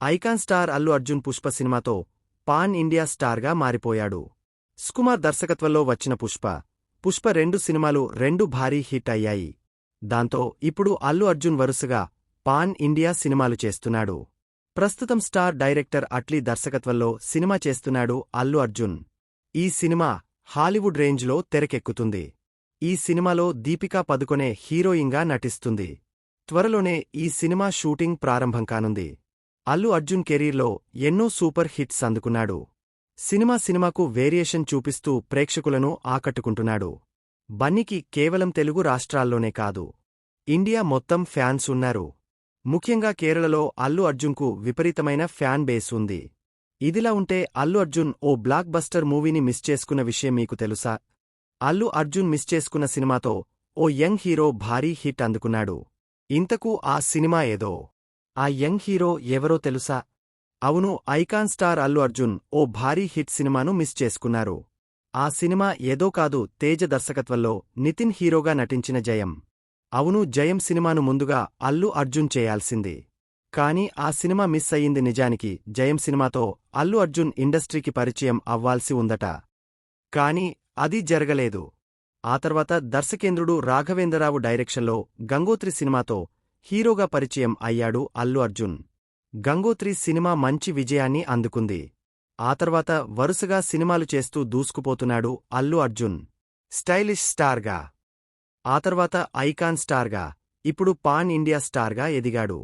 Icon star Allu Arjun Pushpa సినిమాతో pan India స్టార్గా మారిపోయాడు. సుకుమార్ దర్శకత్వంలో వచ్చిన పుష్ప 2 సినిమాలు 2 భారీ హిట్ అయ్యాయి. దాంతో ఇప్పుడు అల్లు అర్జున్ వరుసగా పాన్ ఇండియా సినిమాలు చేస్తున్నాడు. ప్రస్తుతం స్టార్ డైరెక్టర్ అట్లీ దర్శకత్వంలో సినిమా చేస్తున్నాడు అల్లు అర్జున్. ఈ సినిమా హాలీవుడ్ రేంజ్లో తెరకెక్కుతుంది. ఈ సినిమాలో దీపికా పదుకొనే హీరోయిన్గా నటిస్తుంది. త్వరలోనే ఈ సినిమా షూటింగ్ ప్రారంభం కానుంది. అల్లు అర్జున్ కెరీర్లో ఎన్నో సూపర్ హిట్స్ అందుకున్నాడు. సినిమాకు వేరియేషన్ చూపిస్తూ ప్రేక్షకులను ఆకట్టుకుంటున్నాడు. బన్నీకి కేవలం తెలుగు రాష్ట్రాల్లోనే కాదు, ఇండియా మొత్తం ఫ్యాన్స్ ఉన్నారు. ముఖ్యంగా కేరళలో అల్లు అర్జున్కు విపరీతమైన ఫ్యాన్ బేస్ ఉంది. ఇదిలా ఉంటే అల్లు అర్జున్ ఓ బ్లాక్ బస్టర్ మూవీని మిస్ చేసుకున్న విషయం మీకు తెలుసా? అల్లు అర్జున్ మిస్ చేసుకున్న సినిమాతో ఓ యంగ్ హీరో భారీ హిట్ అందుకున్నాడు. ఇంతకు ఆ సినిమా ఏదో? ఆ యంగ్ హీరో ఎవరో తెలుసా? అవును, ఐకాన్ స్టార్ అల్లు అర్జున్ ఓ భారీ హిట్ సినిమాను మిస్ చేసుకున్నారు. ఆ సినిమా ఏదో కాదు, తేజ దర్శకత్వంలో నితిన్ హీరోగా నటించిన జయం. అవును, జయం సినిమాను ముందుగా అల్లు అర్జున్ చేయాల్సింది. కానీ ఆ సినిమా మిస్ అయ్యింది. నిజానికి జయం సినిమాతో అల్లు అర్జున్ ఇండస్ట్రీకి పరిచయం అవ్వాల్సి ఉందట. కానీ అది జరగలేదు. ఆ తర్వాత దర్శకేంద్రుడు రాఘవేంద్రరావు డైరెక్షన్లో గంగోత్రి సినిమాతో హీరోగా పరిచయం అయ్యాడు అల్లు అర్జున్. గంగోత్రి సినిమా మంచి విజయాన్ని అందుకుంది. ఆ తర్వాత వరుసగా సినిమాలు చేస్తూ దూసుకుపోతున్నాడు అల్లు అర్జున్. స్టైలిష్ స్టార్గా, ఆ తర్వాత ఐకాన్ స్టార్గా, ఇప్పుడు పాన్ ఇండియా స్టార్గా ఎదిగాడు.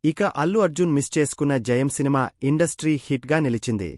ఇక అల్లు అర్జున్ మిస్ చేసుకున్న జయం సినిమా ఇండస్ట్రీ హిట్గా నిలిచింది.